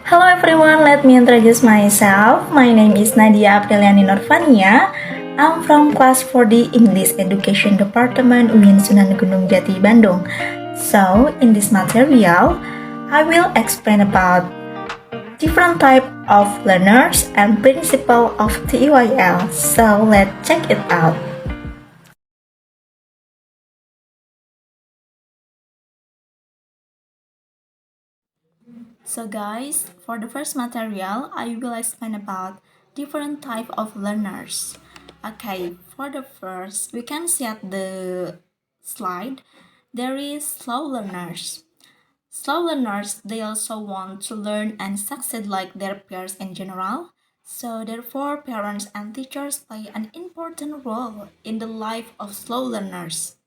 Hello everyone, let me introduce myself. My name is Nadya Apriliani Nurvania. I'm from Class 4D English Education Department UIN Sunan Gunung Jati, Bandung. So, in this material, I will explain about different type of learners and principle of TEYL. So, let's check it out. So guys, for the first material, I will explain about different type of learners. Okay, for the first, we can see at the slide, there is slow learners. Slow learners, they also want to learn and succeed like their peers in general. So therefore, parents and teachers play an important role in the life of slow learners.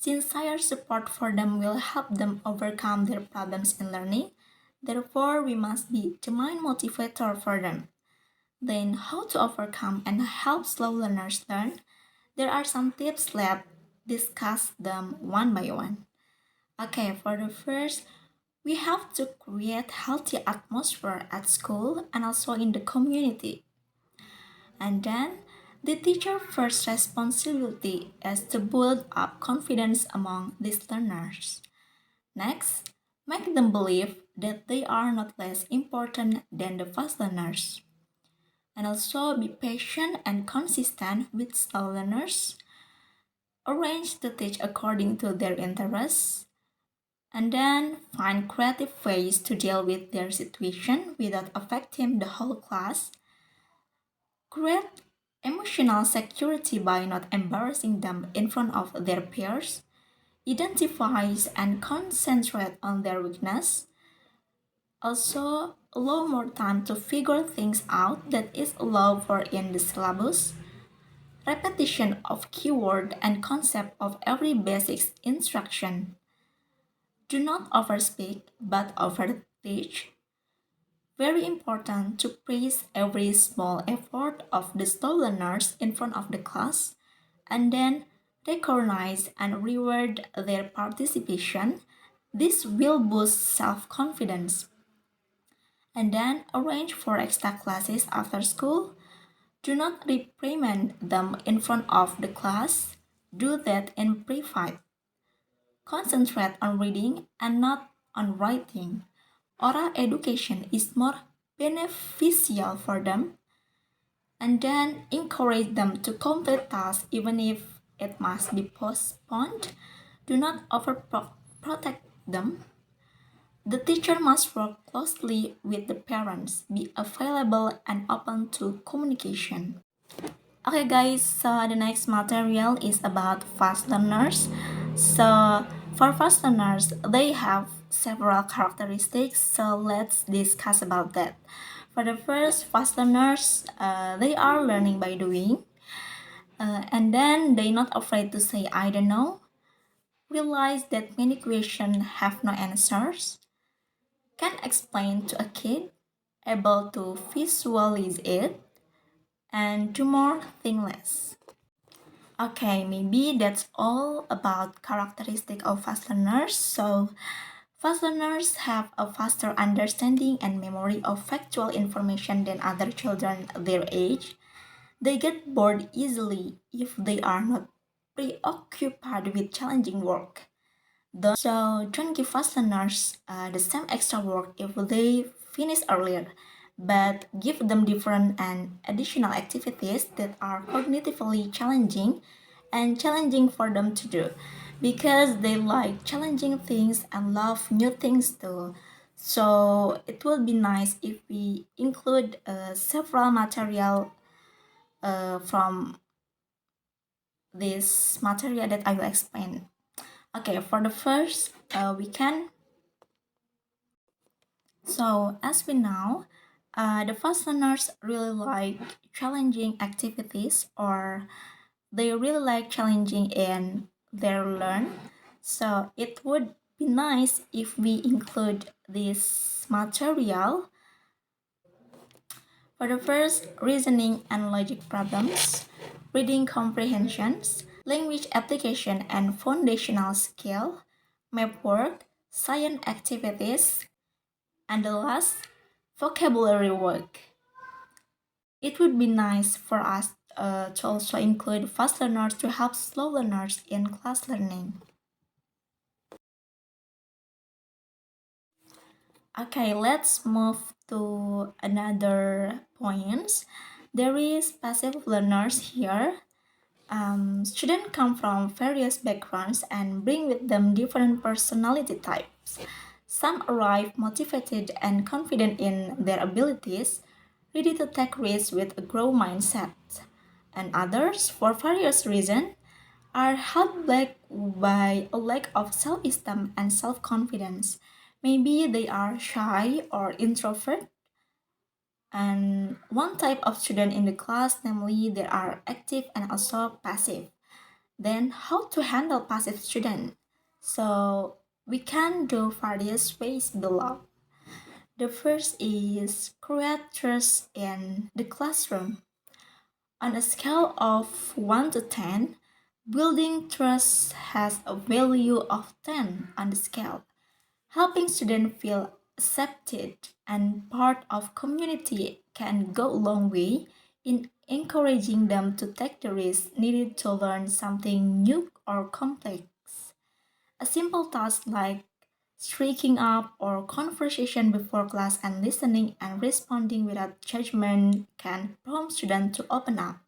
Since higher support for them will help them overcome their problems in learning, therefore we must be the main motivator for them. Then how to overcome and help slow learners learn? There are some tips. Let's discuss them one by one. Okay, for the first, we have to create healthy atmosphere at school and also in the community. And then the teacher's first responsibility is to build up confidence among these learners. Next, make them believe that they are not less important than the fast learners. And also be patient and consistent with slow learners. Arrange to teach according to their interests. And then find creative ways to deal with their situation without affecting the whole class. Create emotional security by not embarrassing them in front of their peers. Identifies and concentrate on their weakness. Also, allow more time to figure things out that is allowed for in the syllabus. Repetition of keyword and concept of every basic instruction. Do not overspeak but overteach. Very important to praise every small effort of the slow learners in front of the class and then recognize and reward their participation. This will boost self-confidence. And then arrange for extra classes after school. Do not reprimand them in front of the class. Do that in private. Concentrate on reading and not on writing. Oral education is more beneficial for them. And then encourage them to complete tasks even if it must be postponed. Do not overprotect them. The teacher must work closely with the parents, be available and open to communication. Okay guys, so the next material is about fast learners. So for fast learners, they have several characteristics, so let's discuss about that. For the first, fast learners, they are learning by doing, and then they not afraid to say I don't know, realize that many questions have no answers, can explain to a kid, able to visualize it, and do more, think less. Okay, maybe that's all about characteristic of fast learners. So, fast learners have a faster understanding and memory of factual information than other children their age. They get bored easily if they are not preoccupied with challenging work. So don't give fast learners the same extra work if they finish earlier, but give them different and additional activities that are cognitively challenging and challenging for them to do because they like challenging things and love new things too. So it will be nice if we include several material from this material that I will explain. Okay, for the first, we can. So as we know, the fast learners really like challenging activities or they really like challenging in their learn. So it would be nice if we include this material. For the first, reasoning and logic problems, reading comprehensions, language application and foundational skill, map work, science activities, And the last, vocabulary work. It would be nice for us to also include fast learners to help slow learners in class learning. Okay, let's move to another points. There is passive learners here. Students come from various backgrounds and bring with them different personality types. Some arrive motivated and confident in their abilities, ready to take risks with a growth mindset. And others, for various reasons, are held back by a lack of self esteem and self confidence. Maybe they are shy or introvert, and one type of student in the class, namely, they are active and also passive. Then, how to handle passive student? So, we can do various ways below. The first is create trust in the classroom. On a scale of 1 to 10, building trust has a value of 10 on the scale. Helping students feel accepted and part of community can go a long way in encouraging them to take the risk needed to learn something new or complex. A simple task like speaking up or conversation before class and listening and responding without judgment can prompt students to open up.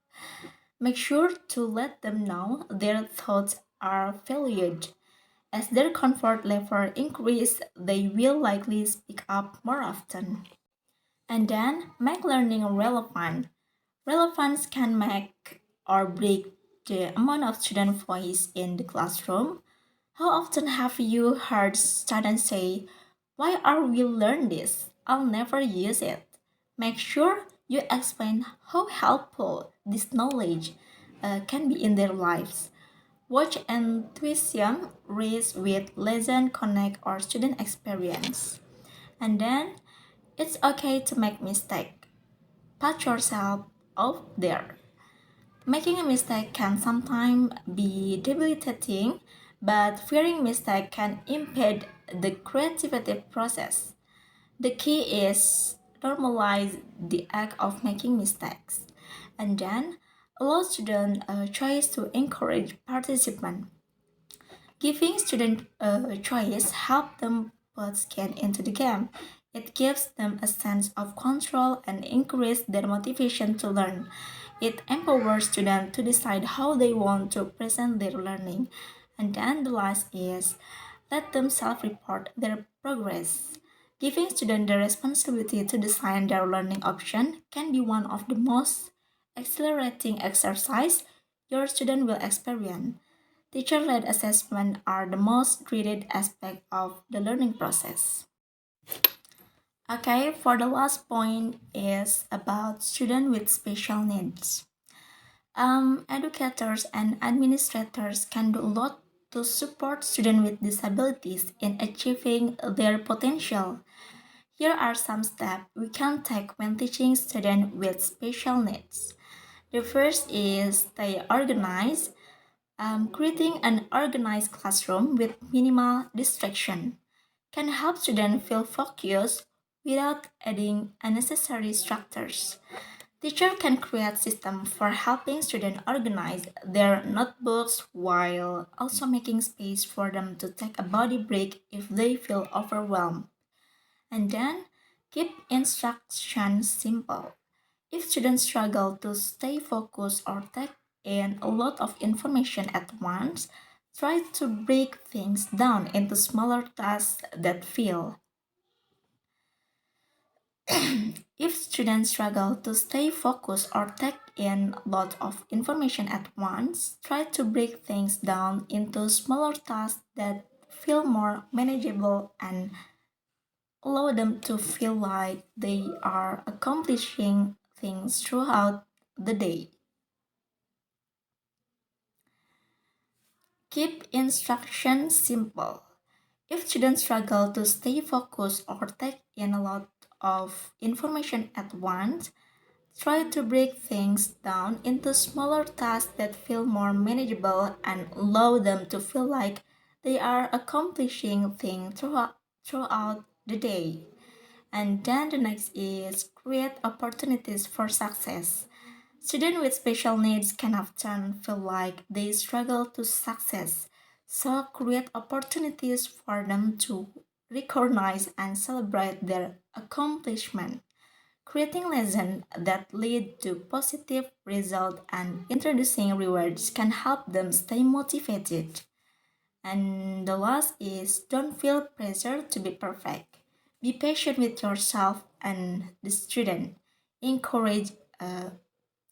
Make sure to let them know their thoughts are valued. As their comfort level increases, they will likely speak up more often. And then make learning relevant. Relevance can make or break the amount of student voice in the classroom. How often have you heard students say, "Why are we learn this? I'll never use it." Make sure you explain how helpful this knowledge can be in their lives. Watch enthusiasm raise with lesson connect or student experience. And then it's okay to make mistake. Put yourself out there. Making a mistake can sometimes be debilitating, but fearing mistake can impede the creative process. The key is normalize the act of making mistakes and then allow students a choice to encourage participation. Giving students a choice helps them put skin into the game. It gives them a sense of control and increases their motivation to learn. It empowers students to decide how they want to present their learning. And then the last is let them self-report their progress. Giving students the responsibility to design their learning option can be one of the most accelerating exercise your student will experience. Teacher-led assessment are the most treated aspect of the learning process. Okay, for the last point is about students with special needs. Educators and administrators can do a lot to support students with disabilities in achieving their potential. Here are some steps we can take when teaching students with special needs. The first is stay organized. Creating an organized classroom with minimal distraction can help students feel focused without adding unnecessary structures. Teacher can create systems for helping students organize their notebooks while also making space for them to take a body break if they feel overwhelmed. And then keep instructions simple. If students struggle to stay focused or take in a lot of information at once, try to break things down into smaller tasks that feel. If students struggle to stay focused or take in a lot of information at once, try to break things down into smaller tasks that feel more manageable and allow them to feel like they are accomplishing things throughout the day. Keep instructions simple. If students struggle to stay focused or take in a lot of information at once, try to break things down into smaller tasks that feel more manageable and allow them to feel like they are accomplishing things throughout the day. And then the next is create opportunities for success. Students with special needs can often feel like they struggle to success, so create opportunities for them to recognize and celebrate their accomplishment. Creating lessons that lead to positive results and introducing rewards can help them stay motivated. And the last is don't feel pressure to be perfect. Be patient with yourself and the student. Encourage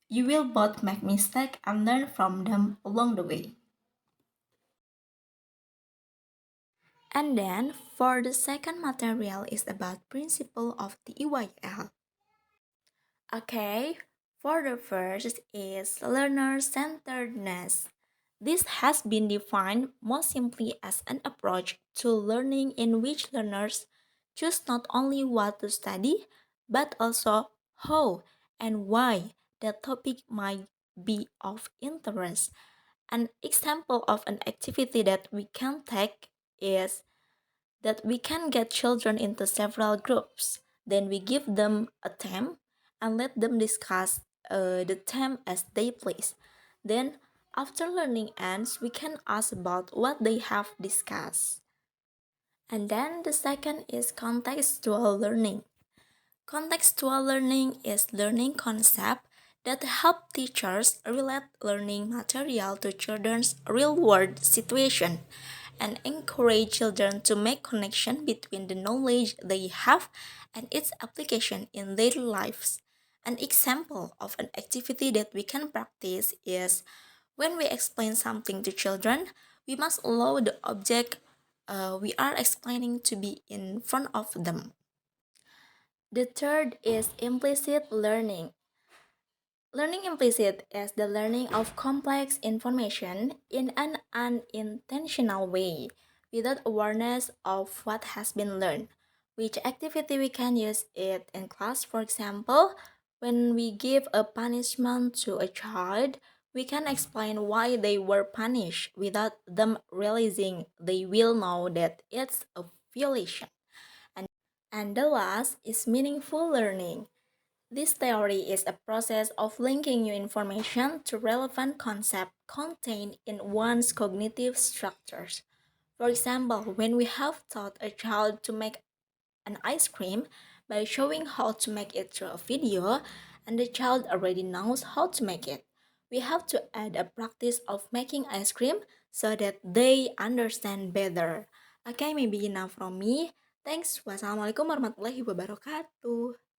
you will both make mistakes and learn from them along the way. And then for the second material is about principle of TEYL. Okay, for the first is learner-centeredness. This has been defined most simply as an approach to learning in which learners choose not only what to study, but also how and why the topic might be of interest. An example of an activity that we can take is that we can get children into several groups. Then we give them a theme and let them discuss the theme as they please. Then, after learning ends, we can ask about what they have discussed. And then the second is contextual learning. Contextual learning is learning concept that help teachers relate learning material to children's real-world situation and encourage children to make connection between the knowledge they have and its application in daily lives. An example of an activity that we can practice is when we explain something to children, we must allow the object we are explaining to be in front of them. The third is implicit learning. Learning implicit is the learning of complex information in an unintentional way without awareness of what has been learned. Which activity we can use it in class, for example, when we give a punishment to a child, we can explain why they were punished without them realizing they will know that it's a violation. And the last is meaningful learning. This theory is a process of linking new information to relevant concepts contained in one's cognitive structures. For example, when we have taught a child to make an ice cream by showing how to make it through a video, and the child already knows how to make it, we have to add a practice of making ice cream so that they understand better. Okay, maybe enough from me. Thanks. Wassalamualaikum warahmatullahi wabarakatuh.